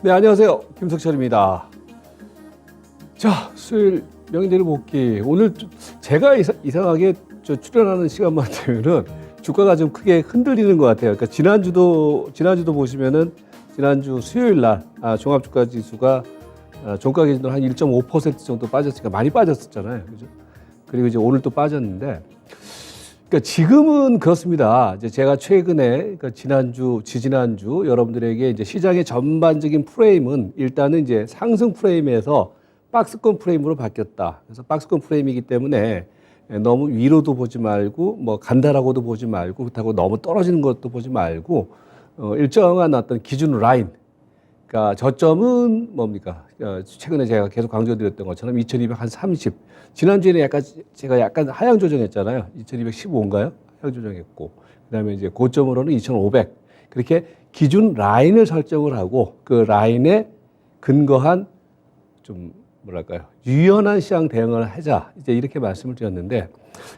네, 안녕하세요. 김석철입니다. 자, 수요일 명인대로 복귀. 오늘 제가 이상하게 출연하는 시간만 되면은 주가가 좀 크게 흔들리는 것 같아요. 그러니까 지난주도 보시면은 지난주 수요일 날 종합주가 지수가 종가 기준으로 한 1.5% 정도 빠졌으니까 많이 빠졌었잖아요. 그죠? 그리고 이제 오늘 또 빠졌는데, 그러니까 지금은 그렇습니다. 이제 제가 최근에, 그러니까 지지난주 여러분들에게 이제 시장의 전반적인 프레임은 일단은 이제 상승 프레임에서 박스권 프레임으로 바뀌었다. 그래서 박스권 프레임이기 때문에 너무 위로도 보지 말고, 뭐 간다라고도 보지 말고, 그렇다고 너무 떨어지는 것도 보지 말고, 일정한 어떤 기준 라인. 그러니까 저점은 뭡니까? 최근에 제가 계속 강조드렸던 것처럼 2230. 지난주에는 제가 약간 하향 조정했잖아요. 2215인가요? 하향 조정했고. 그 다음에 이제 고점으로는 2500. 그렇게 기준 라인을 설정을 하고 그 라인에 근거한 좀 뭐랄까요? 유연한 시장 대응을 하자. 이제 이렇게 말씀을 드렸는데.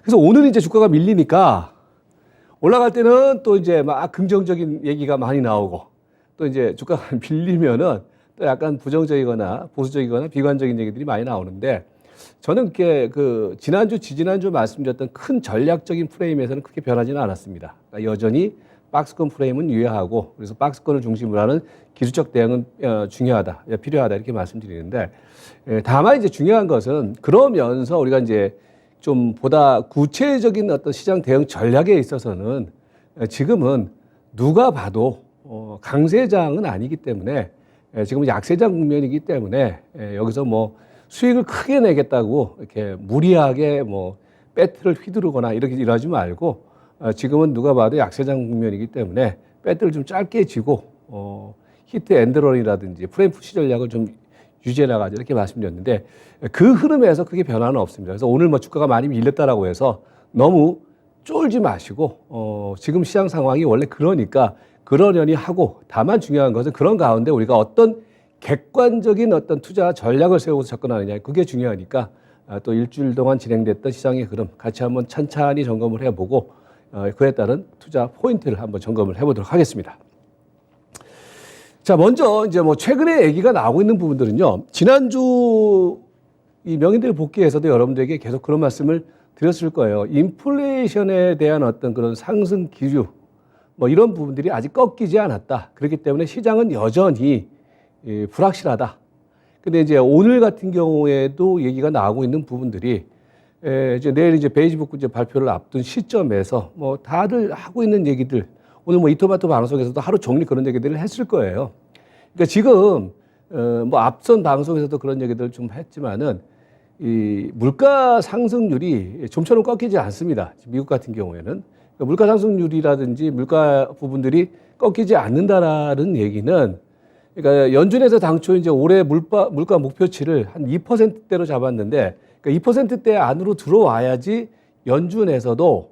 그래서 오늘 이제 주가가 밀리니까 올라갈 때는 또 이제 막 긍정적인 얘기가 많이 나오고 또 이제 주가가 밀리면은 또 약간 부정적이거나 보수적이거나 비관적인 얘기들이 많이 나오는데 저는 지지난주 말씀드렸던 큰 전략적인 프레임에서는 크게 변하지는 않았습니다. 그러니까 여전히 박스권 프레임은 유효하고 그래서 박스권을 중심으로 하는 기술적 대응은 중요하다, 필요하다 이렇게 말씀드리는데 다만 이제 중요한 것은 그러면서 우리가 이제 좀 보다 구체적인 어떤 시장 대응 전략에 있어서는 지금은 누가 봐도 강세장은 아니기 때문에 지금은 약세장 국면이기 때문에 여기서 뭐 수익을 크게 내겠다고 이렇게 무리하게 뭐 배트를 휘두르거나 이렇게 일하지 말고 지금은 누가 봐도 약세장 국면이기 때문에 배트를 좀 짧게 쥐고 히트 앤드런이라든지 프레임 푸시 전략을 좀 유지해 나가자 이렇게 말씀드렸는데 그 흐름에서 크게 변화는 없습니다. 그래서 오늘 뭐 주가가 많이 밀렸다라고 해서 너무 쫄지 마시고 지금 시장 상황이 원래 그러려니 하고 다만 중요한 것은 그런 가운데 우리가 어떤 객관적인 어떤 투자 전략을 세우고 접근하느냐 그게 중요하니까 또 일주일 동안 진행됐던 시장의 흐름 같이 한번 찬찬히 점검을 해보고 그에 따른 투자 포인트를 한번 점검을 해보도록 하겠습니다. 자, 먼저 이제 뭐 최근에 얘기가 나오고 있는 부분들은요. 지난주 이 명인들 복귀에서도 여러분들에게 계속 그런 말씀을 드렸을 거예요. 인플레이션에 대한 어떤 그런 상승 기류 뭐 이런 부분들이 아직 꺾이지 않았다. 그렇기 때문에 시장은 여전히 불확실하다. 근데 이제 오늘 같은 경우에도 얘기가 나오고 있는 부분들이 이제 내일 이제 베이지북 이제 발표를 앞둔 시점에서 뭐 다들 하고 있는 얘기들 오늘 뭐 이토마토 방송에서도 하루 종일 그런 얘기들을 했을 거예요. 그러니까 지금 뭐 앞선 방송에서도 그런 얘기들을 좀 했지만은 이 물가 상승률이 좀처럼 꺾이지 않습니다. 미국 같은 경우에는 그러니까 물가 상승률이라든지 물가 부분들이 꺾이지 않는다라는 얘기는 그러니까 연준에서 당초 이제 올해 물가 목표치를 한 2%대로 잡았는데 그러니까 2%대 안으로 들어와야지 연준에서도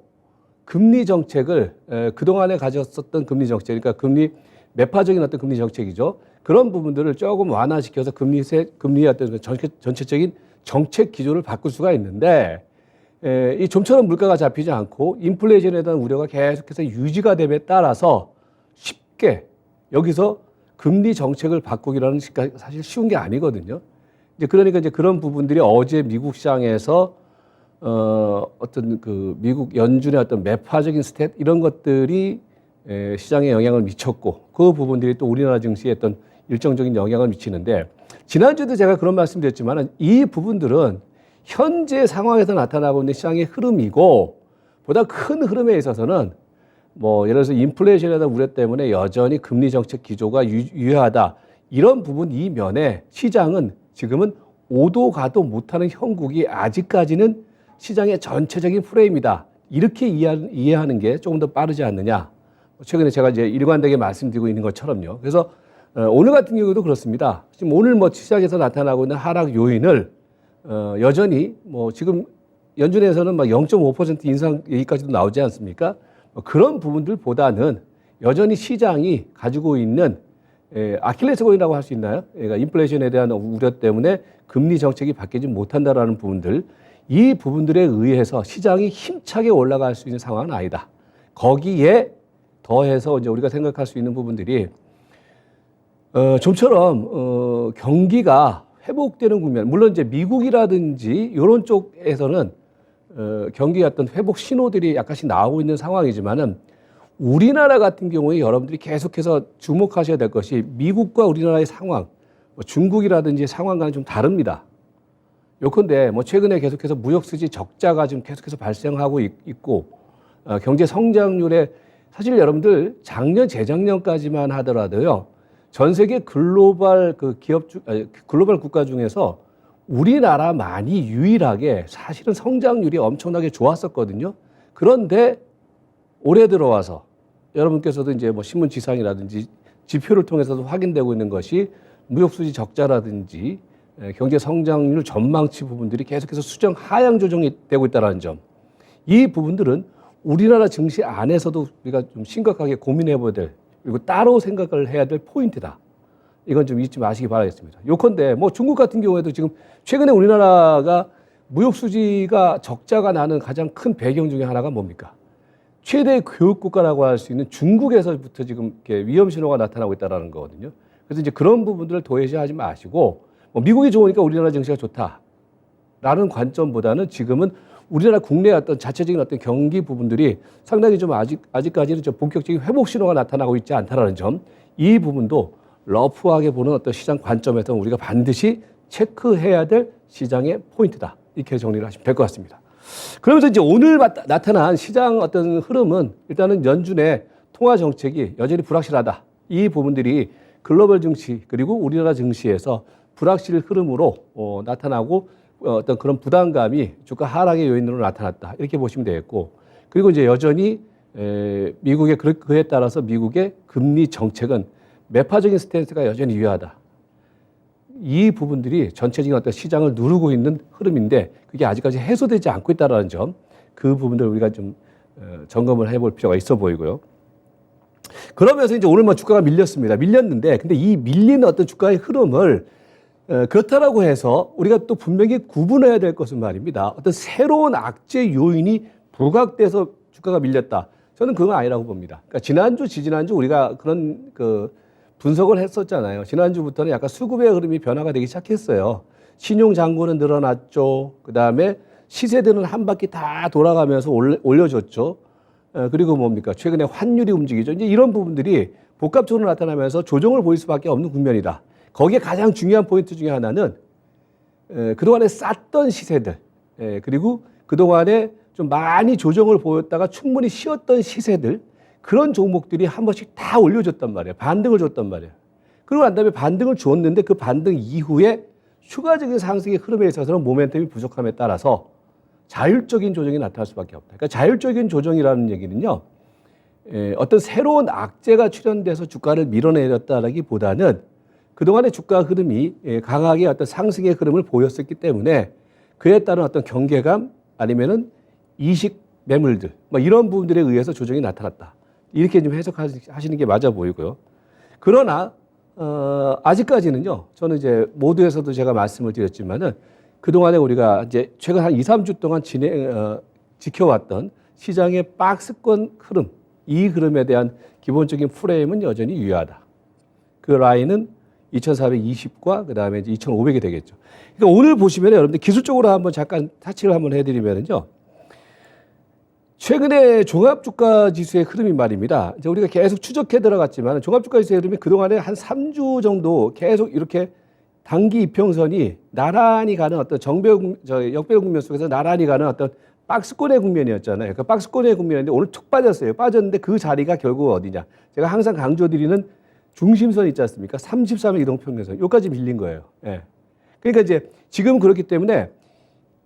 금리 정책을 그동안에 가졌었던 금리 정책 그러니까 금리 매파적인 어떤 금리 정책이죠. 그런 부분들을 조금 완화시켜서 금리의 어떤 전체적인 정책 기조를 바꿀 수가 있는데 이 좀처럼 물가가 잡히지 않고 인플레이션에 대한 우려가 계속해서 유지가 됨에 따라서 쉽게 여기서 금리 정책을 바꾸기라는 사실 쉬운 게 아니거든요. 이제 그러니까 이제 그런 부분들이 어제 미국 시장에서 어떤 그 미국 연준의 어떤 매파적인 스탯 이런 것들이 시장에 영향을 미쳤고 그 부분들이 또 우리나라 증시에 어떤 일정적인 영향을 미치는데 지난주에도 제가 그런 말씀드렸지만 이 부분들은 현재 상황에서 나타나고 있는 시장의 흐름이고 보다 큰 흐름에 있어서는 뭐 예를 들어서 인플레이션에 대한 우려 때문에 여전히 금리 정책 기조가 유효하다. 이런 부분 이 면에 시장은 지금은 오도 가도 못하는 형국이 아직까지는 시장의 전체적인 프레임이다. 이렇게 이해하는 게 조금 더 빠르지 않느냐. 최근에 제가 이제 일관되게 말씀드리고 있는 것처럼요. 그래서 오늘 같은 경우도 그렇습니다. 지금 오늘 뭐 시장에서 나타나고 있는 하락 요인을 여전히 뭐 지금 연준에서는 막 0.5% 인상 얘기까지도 나오지 않습니까? 그런 부분들보다는 여전히 시장이 가지고 있는 아킬레스건이라고 할 수 있나요? 그러니까 인플레이션에 대한 우려 때문에 금리 정책이 바뀌지 못한다라는 부분들, 이 부분들에 의해서 시장이 힘차게 올라갈 수 있는 상황은 아니다. 거기에 더해서 이제 우리가 생각할 수 있는 부분들이 좀처럼 경기가 회복되는 국면, 물론 이제 미국이라든지 이런 쪽에서는 경기 어떤 회복 신호들이 약간씩 나오고 있는 상황이지만은 우리나라 같은 경우에 여러분들이 계속해서 주목하셔야 될 것이 미국과 우리나라의 상황, 뭐 중국이라든지 상황과는 좀 다릅니다. 요컨대 뭐 최근에 계속해서 무역수지 적자가 지금 계속해서 발생하고 있고 경제 성장률에 사실 여러분들 작년 재작년까지만 하더라도요 전 세계 글로벌 그 글로벌 국가 중에서 우리나라만이 유일하게 사실은 성장률이 엄청나게 좋았었거든요. 그런데 올해 들어와서 여러분께서도 이제 뭐 신문 지상이라든지 지표를 통해서도 확인되고 있는 것이 무역수지 적자라든지 경제 성장률 전망치 부분들이 계속해서 수정 하향 조정이 되고 있다는 점. 이 부분들은 우리나라 증시 안에서도 우리가 좀 심각하게 고민해 봐야 될 그리고 따로 생각을 해야 될 포인트다. 이건 좀 잊지 마시기 바라겠습니다. 요컨대 뭐 중국 같은 경우에도 지금 최근에 우리나라가 무역수지가 적자가 나는 가장 큰 배경 중에 하나가 뭡니까? 최대 교육국가라고 할 수 있는 중국에서부터 지금 이렇게 위험 신호가 나타나고 있다는 거거든요. 그래서 이제 그런 부분들을 도외시하지 마시고 뭐 미국이 좋으니까 우리나라 증시가 좋다라는 관점보다는 지금은 우리나라 국내 어떤 자체적인 어떤 경기 부분들이 상당히 좀 아직까지는 좀 본격적인 회복 신호가 나타나고 있지 않다라는 점, 이 부분도 러프하게 보는 어떤 시장 관점에서 우리가 반드시 체크해야 될 시장의 포인트다. 이렇게 정리를 하시면 될 것 같습니다. 그러면서 이제 오늘 나타난 시장 어떤 흐름은 일단은 연준의 통화 정책이 여전히 불확실하다. 이 부분들이 글로벌 증시 그리고 우리나라 증시에서 불확실 흐름으로 나타나고 어떤 그런 부담감이 주가 하락의 요인으로 나타났다. 이렇게 보시면 되겠고, 그리고 이제 여전히 미국의 그에 따라서 미국의 금리 정책은 매파적인 스탠스가 여전히 유효하다. 이 부분들이 전체적인 어떤 시장을 누르고 있는 흐름인데 그게 아직까지 해소되지 않고 있다는 점, 그 부분들 우리가 좀 점검을 해볼 필요가 있어 보이고요. 그러면서 이제 오늘 뭐 주가가 밀렸는데 근데 이 밀리는 어떤 주가의 흐름을 그렇다라고 해서 우리가 또 분명히 구분해야 될 것은 말입니다. 어떤 새로운 악재 요인이 부각돼서 주가가 밀렸다. 저는 그건 아니라고 봅니다. 그러니까 지난주, 지지난주 우리가 그런 분석을 했었잖아요. 지난주부터는 약간 수급의 흐름이 변화가 되기 시작했어요. 신용 잔고는 늘어났죠. 그 다음에 시세들은 한 바퀴 다 돌아가면서 올려줬죠. 그리고 뭡니까? 최근에 환율이 움직이죠. 이제 이런 부분들이 복합적으로 나타나면서 조정을 보일 수밖에 없는 국면이다. 거기에 가장 중요한 포인트 중에 하나는 그동안에 쌌던 시세들, 그리고 그동안에 좀 많이 조정을 보였다가 충분히 쉬었던 시세들, 그런 종목들이 한 번씩 다 올려줬단 말이에요. 반등을 줬단 말이에요. 그러고 난 다음에 반등을 줬는데 그 반등 이후에 추가적인 상승의 흐름에 있어서는 모멘텀이 부족함에 따라서 자율적인 조정이 나타날 수밖에 없다. 그러니까 자율적인 조정이라는 얘기는요, 어떤 새로운 악재가 출현돼서 주가를 밀어내렸다라기보다는 그동안의 주가 흐름이 강하게 어떤 상승의 흐름을 보였었기 때문에 그에 따른 어떤 경계감 아니면은 이식 매물들 뭐 이런 부분들에 의해서 조정이 나타났다. 이렇게 좀 해석하시는 게 맞아 보이고요. 그러나 아직까지는요. 저는 이제 모두에서도 제가 말씀을 드렸지만은 그동안에 우리가 이제 최근 한 2, 3주 동안 지켜왔던 시장의 박스권 흐름, 이 흐름에 대한 기본적인 프레임은 여전히 유효하다. 그 라인은 2420과 그 다음에 이제 2500이 되겠죠. 그러니까 오늘 보시면 여러분들 기술적으로 한번 잠깐 타치를 한번 해드리면은요. 최근에 종합주가지수의 흐름이 말입니다. 이제 우리가 계속 추적해 들어갔지만 종합주가지수의 흐름이 그동안에 한 3주 정도 계속 이렇게 단기 이평선이 나란히 가는 어떤 역배열 국면 속에서 나란히 가는 어떤 박스권의 국면이었잖아요. 그 박스권의 국면인데 오늘 툭 빠졌어요. 빠졌는데 그 자리가 결국 어디냐. 제가 항상 강조드리는 중심선 있지 않습니까? 33일 이동평균선. 여기까지 밀린 거예요. 예. 그러니까 이제 지금 그렇기 때문에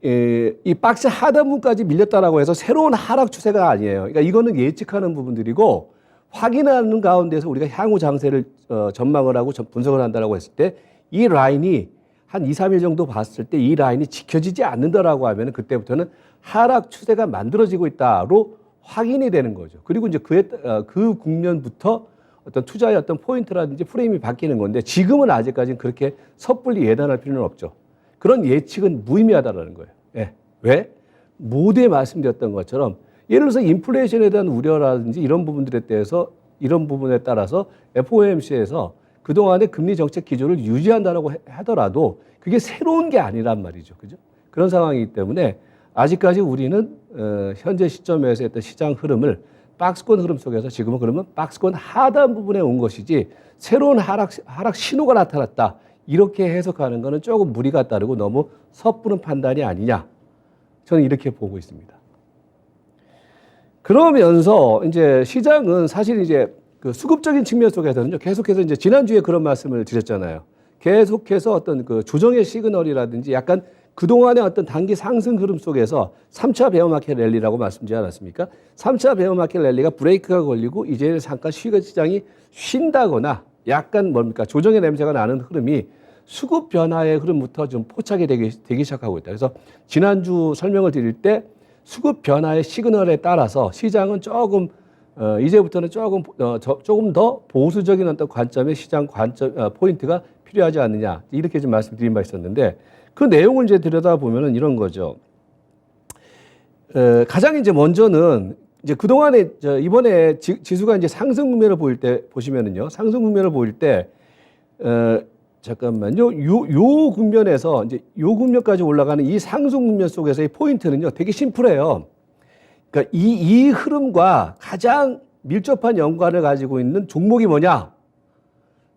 이 박스 하단부까지 밀렸다라고 해서 새로운 하락 추세가 아니에요. 그러니까 이거는 예측하는 부분들이고 확인하는 가운데서 우리가 향후 장세를 전망을 하고 분석을 한다라고 했을 때 이 라인이 한 2, 3일 정도 봤을 때 이 라인이 지켜지지 않는다라고 하면 그때부터는 하락 추세가 만들어지고 있다로 확인이 되는 거죠. 그리고 이제 그 국면부터 어떤 투자의 어떤 포인트라든지 프레임이 바뀌는 건데 지금은 아직까지는 그렇게 섣불리 예단할 필요는 없죠. 그런 예측은 무의미하다라는 거예요. 예. 왜? 모두에 말씀드렸던 것처럼 예를 들어서 인플레이션에 대한 우려라든지 이런 부분들에 대해서 이런 부분에 따라서 FOMC에서 그동안의 금리 정책 기조를 유지한다라고 하더라도 그게 새로운 게 아니란 말이죠. 그죠? 그런 상황이기 때문에 아직까지 우리는 현재 시점에서 했던 시장 흐름을 박스권 흐름 속에서 지금은 그러면 박스권 하단 부분에 온 것이지 새로운 하락 신호가 나타났다. 이렇게 해석하는 것은 조금 무리가 따르고 너무 섣부른 판단이 아니냐. 저는 이렇게 보고 있습니다. 그러면서 이제 시장은 사실 이제 그 수급적인 측면 속에서는요, 계속해서 이제 지난주에 그런 말씀을 드렸잖아요. 계속해서 어떤 그 조정의 시그널이라든지 약간 그동안의 어떤 단기 상승 흐름 속에서 3차 베어마켓 랠리라고 말씀드리지 않았습니까? 3차 베어마켓 랠리가 브레이크가 걸리고 이제 잠깐 시장이 쉰다거나 약간 뭡니까? 조정의 냄새가 나는 흐름이 수급 변화의 흐름부터 좀 포착이 되기 시작하고 있다. 그래서 지난주 설명을 드릴 때 수급 변화의 시그널에 따라서 시장은 조금 이제부터는 조금 더 보수적인 어떤 관점의 시장 관점 포인트가 필요하지 않느냐 이렇게 좀 말씀드린 바 있었는데 그 내용을 이제 들여다보면은 이런 거죠. 가장 이제 먼저는 이제 그동안에 이번에 지수가 이제 상승 국면을 보일 때 보시면은요. 상승 국면을 보일 때 잠깐만요. 요 국면에서 이제 요 국면까지 올라가는 이 상승 국면 속에서의 포인트는요. 되게 심플해요. 그러니까 이 흐름과 가장 밀접한 연관을 가지고 있는 종목이 뭐냐?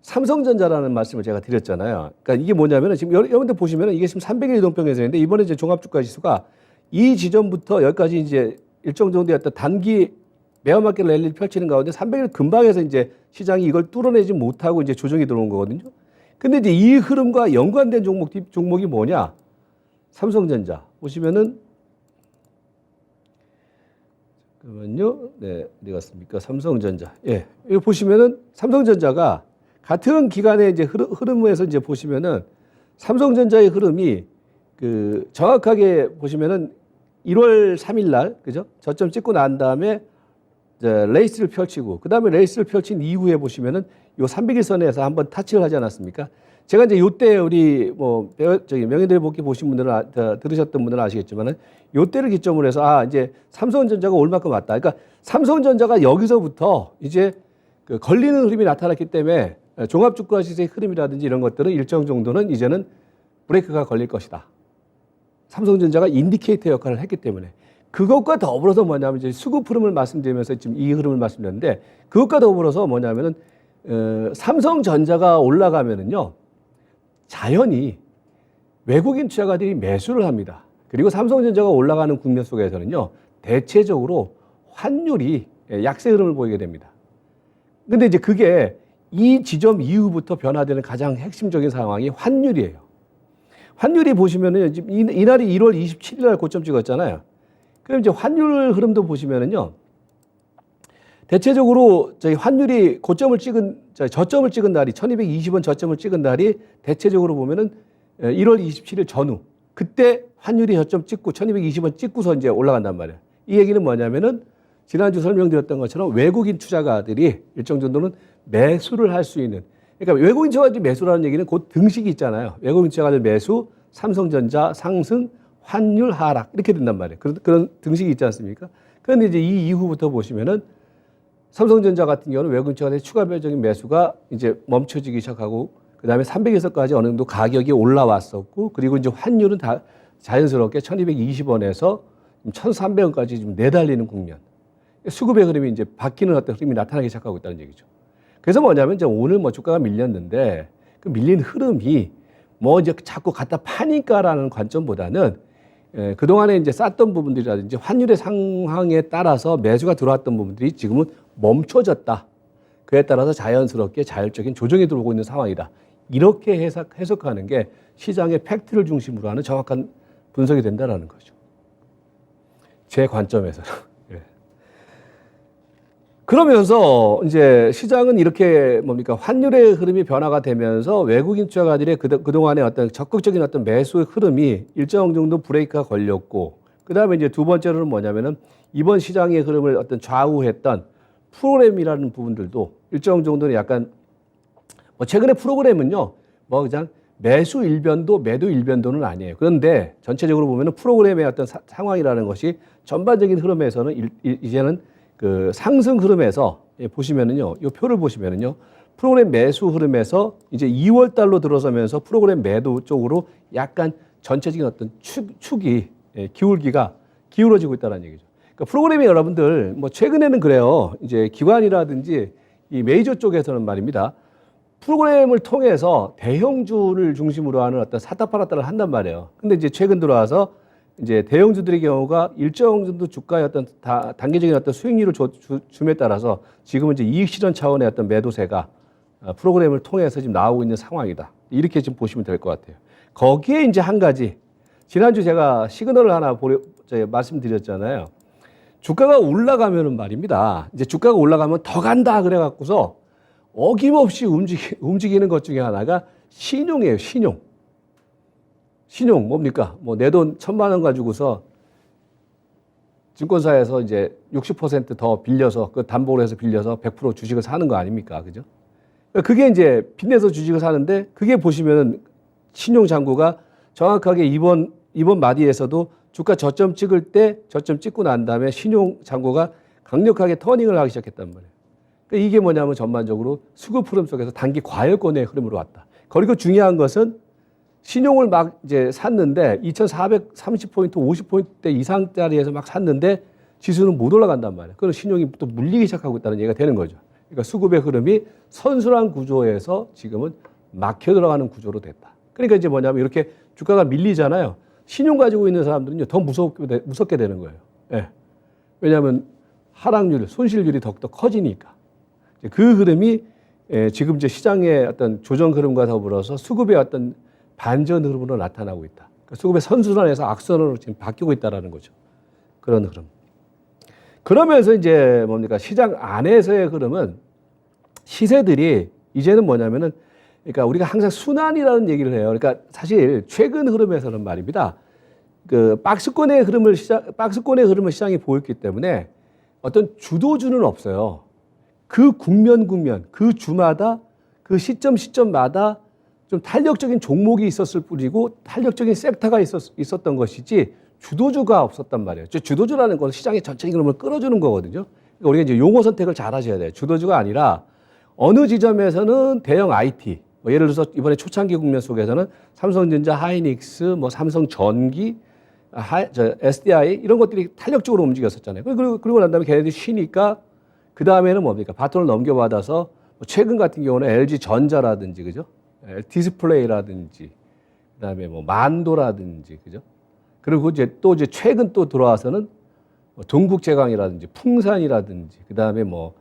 삼성전자라는 말씀을 제가 드렸잖아요. 그러니까 이게 뭐냐면은 지금 여러분들 보시면은 이게 지금 300일 이동평균선인데 이번에 이제 종합주가 지수가 이 지점부터 여기까지 이제 일정 정도의 어떤 단기 베어마켓 랠리를 펼치는 가운데 300일 근방에서 이제 시장이 이걸 뚫어내지 못하고 이제 조정이 들어온 거거든요. 근데 이제 이 흐름과 연관된 종목이 뭐냐? 삼성전자. 보시면은 잠깐만요. 네, 어디 갔습니까? 삼성전자. 예. 여기 보시면은 삼성전자가 같은 기간에 이제 흐름에서 이제 보시면은 삼성전자의 흐름이 그 정확하게 보시면은 1월 3일 날, 그죠? 저점 찍고 난 다음에 이제 레이스를 펼치고, 그 다음에 레이스를 펼친 이후에 보시면은 요 300일선에서 한번 타치를 하지 않았습니까? 제가 이제 요때 우리 명예대회 복귀 보신 분들은 들으셨던 분들은 아시겠지만은 요때를 기점으로 해서 이제 삼성전자가 올 만큼 왔다. 그러니까 삼성전자가 여기서부터 이제 그 걸리는 흐름이 나타났기 때문에 종합주가 지수의 흐름이라든지 이런 것들은 일정 정도는 이제는 브레이크가 걸릴 것이다. 삼성전자가 인디케이터 역할을 했기 때문에 그것과 더불어서 뭐냐면 이제 수급 흐름을 말씀드리면서 지금 이 흐름을 말씀드렸는데 그것과 더불어서 뭐냐면은 삼성전자가 올라가면은요 자연히 외국인 투자가들이 매수를 합니다. 그리고 삼성전자가 올라가는 국면 속에서는요 대체적으로 환율이 약세 흐름을 보이게 됩니다. 근데 이제 그게 이 지점 이후부터 변화되는 가장 핵심적인 상황이 환율이에요. 환율이 보시면은 지금 이날이 1월 27일 날 고점 찍었잖아요. 그럼 이제 환율 흐름도 보시면은요. 대체적으로 저희 환율이 저점을 찍은 날이 1220원 저점을 찍은 날이 대체적으로 보면은 1월 27일 전후 그때 환율이 저점 찍고 1220원 찍고서 이제 올라간단 말이에요. 이 얘기는 뭐냐면은 지난주 설명드렸던 것처럼 외국인 투자가들이 일정 정도는 매수를 할 수 있는 그러니까 외국인 투자가들이 매수라는 얘기는 곧 등식이 있잖아요. 외국인 투자가들 매수, 삼성전자 상승, 환율 하락 이렇게 된단 말이에요. 그런 등식이 있지 않습니까? 그런데 이제 이 이후부터 보시면은 삼성전자 같은 경우는 외국인 투자가들의 추가적인 매수가 이제 멈춰지기 시작하고 그다음에 300에서까지 어느 정도 가격이 올라왔었고 그리고 이제 환율은 다 자연스럽게 1220원에서 1300원까지 좀 내달리는 국면. 수급의 흐름이 이제 바뀌는 어떤 흐름이 나타나기 시작하고 있다는 얘기죠. 그래서 뭐냐면 이제 오늘 주가가 밀렸는데 그 밀린 흐름이 이제 자꾸 갖다 파니까라는 관점보다는 그동안에 이제 쌌던 부분들이라든지 환율의 상황에 따라서 매수가 들어왔던 부분들이 지금은 멈춰졌다. 그에 따라서 자연스럽게 자율적인 조정이 들어오고 있는 상황이다. 이렇게 해석하는 게 시장의 팩트를 중심으로 하는 정확한 분석이 된다는 거죠. 제 관점에서는. 그러면서 이제 시장은 이렇게 환율의 흐름이 변화가 되면서 외국인 투자가들의 그동안의 어떤 적극적인 어떤 매수의 흐름이 일정 정도 브레이크가 걸렸고 그다음에 이제 두 번째로는 뭐냐면은 이번 시장의 흐름을 어떤 좌우했던 프로그램이라는 부분들도 일정 정도는 약간 최근에 프로그램은요 그냥 매수 일변도 매도 일변도는 아니에요. 그런데 전체적으로 보면은 프로그램의 어떤 상황이라는 것이 전반적인 흐름에서는 이제는 그 상승 흐름에서 보시면은요, 이 표를 보시면은요, 프로그램 매수 흐름에서 이제 2월 달로 들어서면서 프로그램 매도 쪽으로 약간 전체적인 어떤 축이 기울기가 기울어지고 있다는 얘기죠. 그러니까 프로그램이 여러분들 뭐 최근에는 그래요. 이제 기관이라든지 이 메이저 쪽에서는 말입니다. 프로그램을 통해서 대형주를 중심으로 하는 어떤 사다 팔았다를 한단 말이에요. 근데 이제 최근 들어와서 이제 대형주들의 경우가 일정 정도 주가의 어떤 단계적인 어떤 수익률을 줌에 따라서 지금은 이제 이익 실현 차원의 어떤 매도세가 프로그램을 통해서 지금 나오고 있는 상황이다. 이렇게 지금 보시면 될 것 같아요. 거기에 이제 한 가지 지난주 제가 시그널을 하나 말씀드렸잖아요. 주가가 올라가면은 말입니다. 이제 주가가 올라가면 더 간다 그래갖고서 어김없이 움직이는 것 중에 하나가 신용이에요. 신용. 신용 뭡니까? 뭐 내 돈 1,000만 원 가지고서 증권사에서 이제 60% 더 빌려서 그 담보로 해서 빌려서 100% 주식을 사는 거 아닙니까? 그죠? 그게 이제 빚내서 주식을 사는데 그게 보시면은 신용 잔고가 정확하게 이번 마디에서도 주가 저점 찍을 때 저점 찍고 난 다음에 신용 잔고가 강력하게 터닝을 하기 시작했단 말이에요. 그러니까 이게 뭐냐면 전반적으로 수급 흐름 속에서 단기 과열권의 흐름으로 왔다. 그리고 중요한 것은 신용을 막 이제 샀는데 2,430포인트, 50포인트 이상짜리에서 막 샀는데 지수는 못 올라간단 말이에요. 그럼 신용이 또 물리기 시작하고 있다는 얘기가 되는 거죠. 그러니까 수급의 흐름이 선순환 구조에서 지금은 막혀 들어가는 구조로 됐다. 그러니까 이제 뭐냐면 이렇게 주가가 밀리잖아요. 신용 가지고 있는 사람들은요, 더 무섭게 되는 거예요. 예. 왜냐하면 하락률, 손실률이 더욱더 커지니까. 그 흐름이 지금 이제 시장의 어떤 조정 흐름과 더불어서 수급의 어떤 반전 흐름으로 나타나고 있다. 그러니까 수급의 선순환에서 악순환으로 지금 바뀌고 있다라는 거죠. 그런 흐름. 그러면서 이제 뭡니까? 시장 안에서의 흐름은 시세들이 이제는 뭐냐면은 그러니까 우리가 항상 순환이라는 얘기를 해요. 그러니까 사실 최근 흐름에서는 말입니다. 그 박스권의 흐름을 시장이 보였기 때문에 어떤 주도주는 없어요. 그 국면, 그 주마다 그 시점마다 좀 탄력적인 종목이 있었을 뿐이고 탄력적인 섹터가 있었던 것이지 주도주가 없었단 말이에요. 주도주라는 건 시장의 전체적인 흐름을 끌어주는 거거든요. 그러니까 우리가 이제 용어 선택을 잘 하셔야 돼요. 주도주가 아니라 어느 지점에서는 대형 IT, 뭐 예를 들어서 이번에 초창기 국면 속에서는 삼성전자, 하이닉스, 뭐 삼성전기, SDI 이런 것들이 탄력적으로 움직였었잖아요. 그리고 난 다음에 걔네들이 쉬니까 그 다음에는 뭡니까? 바톤을 넘겨받아서 뭐 최근 같은 경우는 LG전자라든지 그죠? 디스플레이라든지 그다음에 뭐 만도라든지 그죠? 그리고 이제 최근 또 들어와서는 뭐 동국제강이라든지 풍산이라든지 그다음에 뭐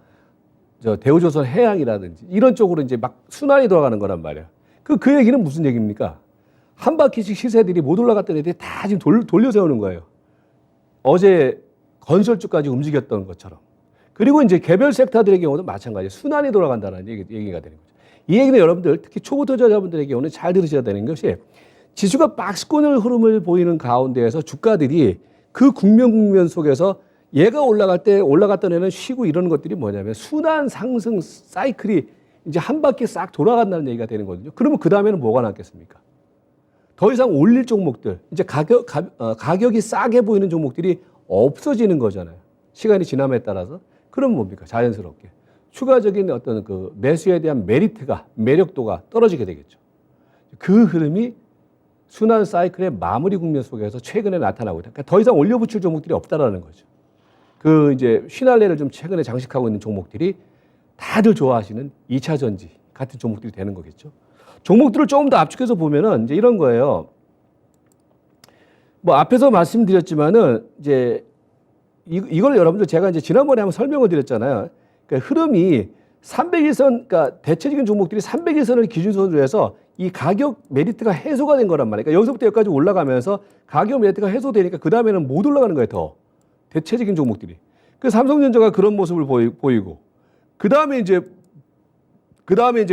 대우조선 해양이라든지 이런 쪽으로 이제 막 순환이 돌아가는 거란 말이에요. 그 얘기는 무슨 얘기입니까? 한 바퀴씩 시세들이 못 올라갔던 애들이 다 지금 돌려 세우는 거예요. 어제 건설주까지 움직였던 것처럼. 그리고 이제 개별 섹터들의 경우도 마찬가지예요. 순환이 돌아간다는 얘기가 되는 거죠. 이 얘기는 여러분들 특히 초보 투자자분들의 경우는 잘 들으셔야 되는 것이 지수가 박스권을 흐름을 보이는 가운데에서 주가들이 그 국면 속에서 얘가 올라갈 때 올라갔던 애는 쉬고 이러는 것들이 뭐냐면 순환 상승 사이클이 이제 한 바퀴 싹 돌아간다는 얘기가 되는 거거든요. 그러면 그 다음에는 뭐가 남겠습니까? 더 이상 올릴 종목들, 이제 가격이 싸게 보이는 종목들이 없어지는 거잖아요. 시간이 지남에 따라서. 그럼 뭡니까? 자연스럽게. 추가적인 어떤 그 매수에 대한 매력도가 떨어지게 되겠죠. 그 흐름이 순환 사이클의 마무리 국면 속에서 최근에 나타나고 있다. 그러니까 더 이상 올려붙일 종목들이 없다라는 거죠. 그 이제 휘날레를 좀 최근에 장식하고 있는 종목들이 다들 좋아하시는 2차 전지 같은 종목들이 되는 거겠죠. 종목들을 조금 더 압축해서 보면은 이제 이런 거예요. 뭐 앞에서 말씀드렸지만은 이제 이걸 여러분들 제가 이제 지난번에 한번 설명을 드렸잖아요. 그러니까 흐름이 300일선, 그러니까 대체적인 종목들이 300일선을 기준선으로 해서 이 가격 메리트가 해소가 된 거란 말이에요. 그러니까 여기서부터 여기까지 올라가면서 가격 메리트가 해소되니까 그 다음에는 못 올라가는 거예요. 더 대체적인 종목들이. 그 삼성전자가 그런 모습을 보이고 그 다음에 이제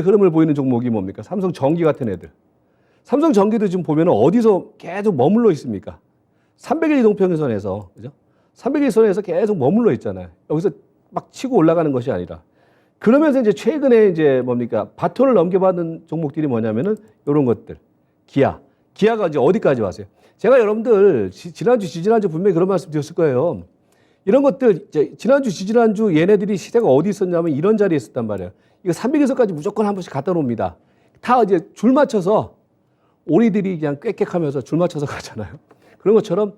흐름을 보이는 종목이 뭡니까? 삼성전기 같은 애들. 삼성전기도 지금 보면 어디서 계속 머물러 있습니까? 300일 이동평균선에서, 그죠? 300일 선에서 계속 머물러 있잖아요. 여기서 막 치고 올라가는 것이 아니라. 그러면서 이제 최근에 이제 뭡니까? 바톤을 넘겨받은 종목들이 뭐냐면은 이런 것들. 기아가 이제 어디까지 왔어요? 제가 여러분들 지난주 분명히 그런 말씀 드렸을 거예요. 이런 것들 이제 지난주 지지난주 얘네들이 시세가 어디 있었냐면 이런 자리에 있었단 말이에요. 이거 300에서까지 무조건 한 번씩 갖다 놓습니다. 다 이제 줄 맞춰서 오리들이 그냥 꽥꽥하면서 줄 맞춰서 가잖아요. 그런 것처럼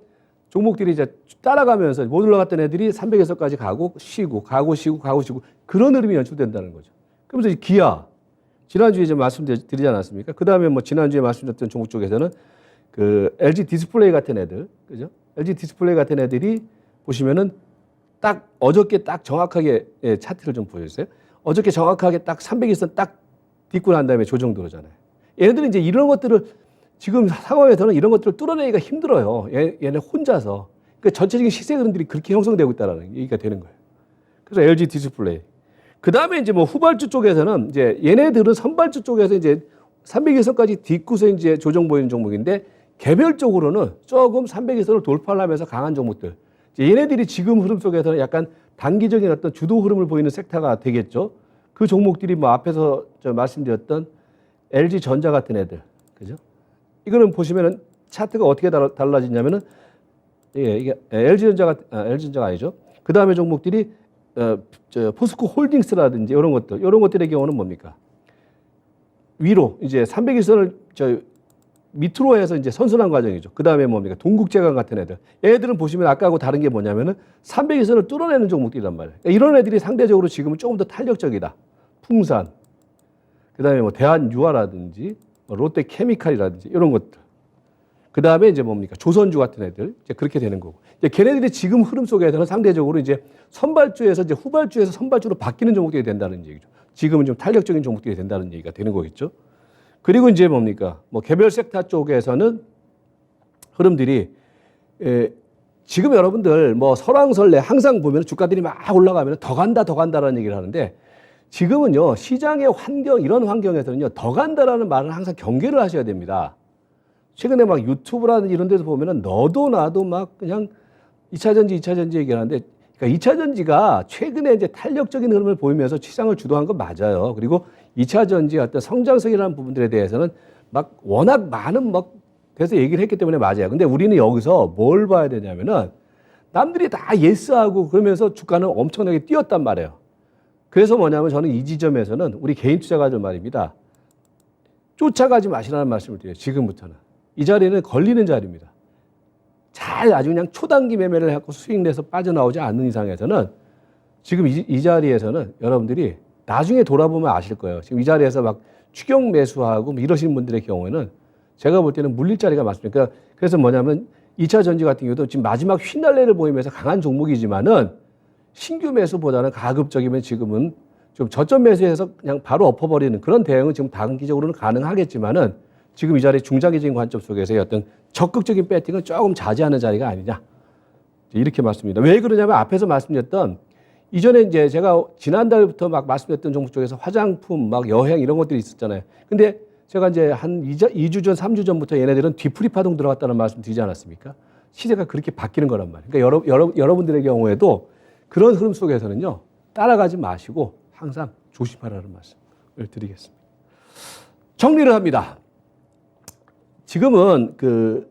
종목들이 이제 따라가면서 못 올라갔던 애들이 300에서까지 가고 쉬고 그런 흐름이 연출된다는 거죠. 그러면서 이 기아 지난주에 이제 말씀드리지 않았습니까? 그 다음에 뭐 지난주에 말씀드렸던 종목 쪽에서는 그 LG 디스플레이 같은 애들, 그죠? LG 디스플레이 같은 애들이 보시면은 딱 어저께 딱 정확하게 차트를 좀 보여주세요. 어저께 정확하게 딱 300일선 딱 딛고 난 다음에 조정 들어오잖아요. 얘네들은 이제 이런 것들을 지금 상황에서는 이런 것들을 뚫어내기가 힘들어요. 얘네 혼자서. 그러니까 전체적인 시세 흐름들이 그렇게 형성되고 있다는 얘기가 되는 거예요. 그래서 LG 디스플레이. 그 다음에 이제 뭐 후발주 쪽에서는 이제 얘네들은 선발주 쪽에서 이제 300일선까지 딛고서 이제 조정 보이는 종목인데 개별적으로는 조금 300일선을 돌파를 하면서 강한 종목들. 얘네들이 지금 흐름 속에서는 약간 단기적인 어떤 주도 흐름을 보이는 섹터가 되겠죠. 그 종목들이 뭐 앞에서 저 말씀드렸던 LG 전자 같은 애들. 그죠? 이거는 보시면은 차트가 어떻게 달라지냐면은 이게 LG 전자가 아니죠. 그 다음에 종목들이 포스코 홀딩스라든지 이런 것들의 경우는 뭡니까? 위로 이제 300일선을 밑으로 해서 이제 선순환 과정이죠. 그 다음에 뭡니까? 동국제강 같은 애들. 얘들은 보시면 아까하고 다른 게 뭐냐면은 300일선을 뚫어내는 종목들이란 말이에요. 그러니까 이런 애들이 상대적으로 지금은 조금 더 탄력적이다. 풍산. 그 다음에 뭐 대한유화라든지 롯데케미칼이라든지 이런 것들. 그 다음에 이제 뭡니까? 조선주 같은 애들. 이제 그렇게 되는 거고. 이제 걔네들이 지금 흐름 속에서는 상대적으로 이제 선발주에서 이제 후발주에서 선발주로 바뀌는 종목들이 된다는 얘기죠. 지금은 좀 탄력적인 종목들이 된다는 얘기가 되는 거겠죠. 그리고 이제 뭡니까? 뭐 개별 섹터 쪽에서는 흐름들이 지금 여러분들 뭐 설왕설래 항상 보면 주가들이 막 올라가면 더 간다라는 얘기를 하는데 지금은요 시장의 환경 이런 환경에서는요 더 간다라는 말은 항상 경계를 하셔야 됩니다. 최근에 막 유튜브라는 이런 데서 보면은 너도 나도 막 그냥 2차전지 얘기하는데 그러니까 2차전지가 최근에 이제 탄력적인 흐름을 보이면서 시장을 주도한 건 맞아요. 그리고 2차전지 어떤 성장성이라는 부분들에 대해서는 막 워낙 많은 막 돼서 얘기를 했기 때문에 맞아요. 근데 우리는 여기서 뭘 봐야 되냐면은 남들이 다 예스하고 그러면서 주가는 엄청나게 뛰었단 말이에요. 그래서 뭐냐면 저는 이 지점에서는 우리 개인 투자가들 말입니다. 쫓아가지 마시라는 말씀을 드려요. 지금부터는. 이 자리는 걸리는 자리입니다. 잘 아주 그냥 초단기 매매를 해서 수익 내서 빠져나오지 않는 이상에서는 지금 이 자리에서는 여러분들이 나중에 돌아보면 아실 거예요. 지금 이 자리에서 막 추격 매수하고 뭐 이러시는 분들의 경우에는 제가 볼 때는 물릴 자리가 많습니다. 그러니까 그래서 뭐냐면 2차 전지 같은 경우도 지금 마지막 휘날레를 보이면서 강한 종목이지만은 신규 매수보다는 가급적이면 지금은 좀 저점 매수해서 그냥 바로 엎어버리는 그런 대응은 지금 단기적으로는 가능하겠지만은 지금 이 자리 중장기적인 관점 속에서의 어떤 적극적인 배팅은 조금 자제하는 자리가 아니냐. 이렇게 말씀입니다. 왜 그러냐면 앞에서 말씀드렸던 이전에 이제 제가 지난달부터 막 말씀드렸던 종목 쪽에서 화장품, 막 여행 이런 것들이 있었잖아요. 근데 제가 이제 한 2주 전, 3주 전부터 얘네들은 뒤풀이 파동 들어갔다는 말씀 드리지 않았습니까? 시세가 그렇게 바뀌는 거란 말이에요. 그러니까 여러분들의 경우에도 그런 흐름 속에서는요, 따라가지 마시고 항상 조심하라는 말씀을 드리겠습니다. 정리를 합니다. 지금은 그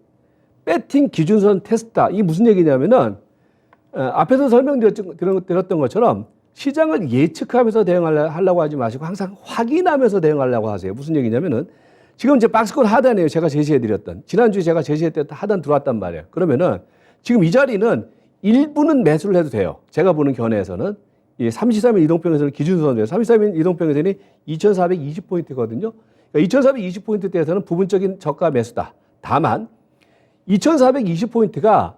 배팅 기준선 테스트다. 이게 무슨 얘기냐면은 앞에서 설명드렸던 것처럼 시장을 예측하면서 대응하려고 하지 마시고 항상 확인하면서 대응하려고 하세요. 무슨 얘기냐면은 지금 이제 박스권 하단이에요. 제가 제시해드렸던. 지난주에 제가 제시했던 하단 들어왔단 말이에요. 그러면은 지금 이 자리는 일부는 매수를 해도 돼요. 제가 보는 견해에서는 이 33일 이동평균선을 기준선이에요. 33일 이동평균선이 2420포인트거든요. 그러니까 2420포인트대에서는 부분적인 저가 매수다. 다만 2420포인트가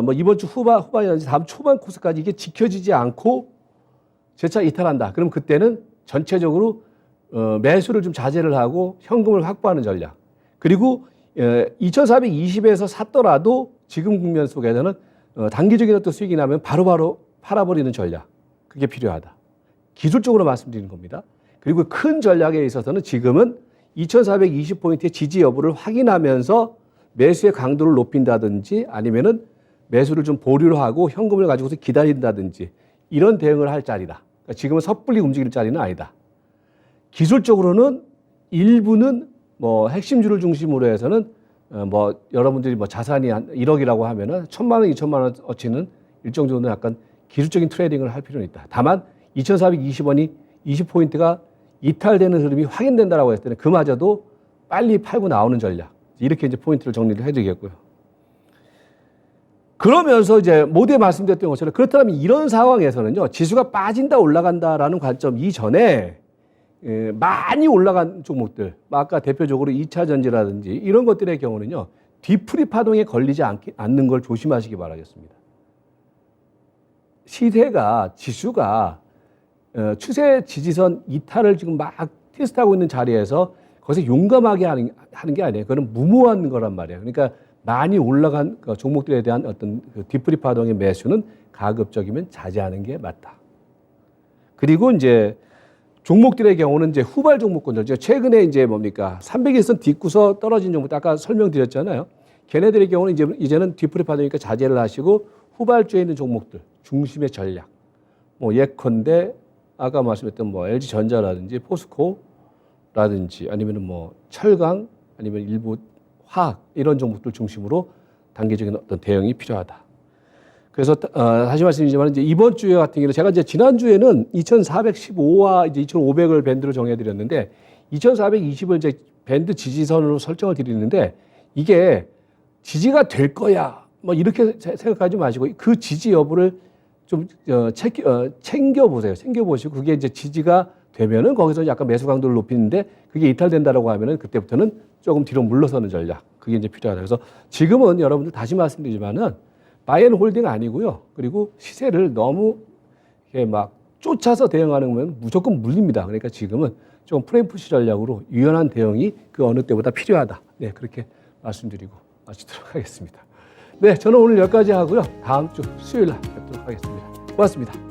뭐 이번 주 후반이라든지 다음 초반 코스까지 이게 지켜지지 않고 재차 이탈한다. 그럼 그때는 전체적으로 매수를 좀 자제를 하고 현금을 확보하는 전략. 그리고 2420에서 샀더라도 지금 국면 속에서는 단기적인 어떤 수익이 나면 바로바로 팔아버리는 전략. 그게 필요하다. 기술적으로 말씀드리는 겁니다. 그리고 큰 전략에 있어서는 지금은 2420포인트의 지지 여부를 확인하면서 매수의 강도를 높인다든지 아니면은 매수를 좀 보류를 하고 현금을 가지고서 기다린다든지 이런 대응을 할 자리다. 그러니까 지금은 섣불리 움직일 자리는 아니다. 기술적으로는 일부는 뭐 핵심주를 중심으로 해서는 뭐 여러분들이 뭐 자산이 한 1억이라고 하면은 1,000만 원, 2,000만 원어치는 일정 정도 약간 기술적인 트레이딩을 할 필요는 있다. 다만 2,420원이 20포인트가 이탈되는 흐름이 확인된다라고 했을 때는 그마저도 빨리 팔고 나오는 전략. 이렇게 이제 포인트를 정리를 해드리겠고요. 그러면서 이제 모두에 말씀드렸던 것처럼 그렇다면 이런 상황에서는요, 지수가 빠진다 올라간다라는 관점 이전에 많이 올라간 종목들, 아까 대표적으로 2차 전지라든지 이런 것들의 경우는요, 뒤풀이 파동에 걸리지 않는 걸 조심하시기 바라겠습니다. 시세가, 지수가 추세 지지선 이탈을 지금 막 테스트하고 있는 자리에서 거기서 용감하게 하는 게 아니에요. 그건 무모한 거란 말이에요. 그러니까 많이 올라간 종목들에 대한 어떤 뒤풀이 파동의 매수는 가급적이면 자제하는 게 맞다. 그리고 이제 종목들의 경우는 이제 후발 종목군들, 최근에 이제 뭡니까? 300일선 딛고서 떨어진 종목, 아까 설명드렸잖아요. 걔네들의 경우는 이제는 뒤풀이 파동이니까 자제를 하시고 후발주에 있는 종목들, 중심의 전략. 뭐 예컨대 아까 말씀했던 뭐 LG전자라든지 포스코라든지 아니면은 뭐 철강 아니면 일부 화학 이런 종목들 중심으로 단계적인 어떤 대응이 필요하다. 그래서 다시 말씀드리지만 이제 이번 주에 같은 경우는 제가 이제 지난 주에는 2,415와 이제 2,500을 밴드로 정해드렸는데 2,420을 이제 밴드 지지선으로 설정을 드리는데 이게 지지가 될 거야 뭐 이렇게 생각하지 마시고 그 지지 여부를 좀 챙겨보세요. 챙겨보시고 그게 이제 지지가 되면은 거기서 약간 매수 강도를 높이는데 그게 이탈된다라고 하면은 그때부터는 조금 뒤로 물러서는 전략. 그게 이제 필요하다. 그래서 지금은 여러분들 다시 말씀드리지만은 바이앤홀딩 아니고요. 그리고 시세를 너무 이렇게 막 쫓아서 대응하는 거면 무조건 물립니다. 그러니까 지금은 좀 프레임푸시 전략으로 유연한 대응이 그 어느 때보다 필요하다. 네, 그렇게 말씀드리고 마치도록 하겠습니다. 네, 저는 오늘 여기까지 하고요. 다음 주 수요일 날 뵙도록 하겠습니다. 고맙습니다.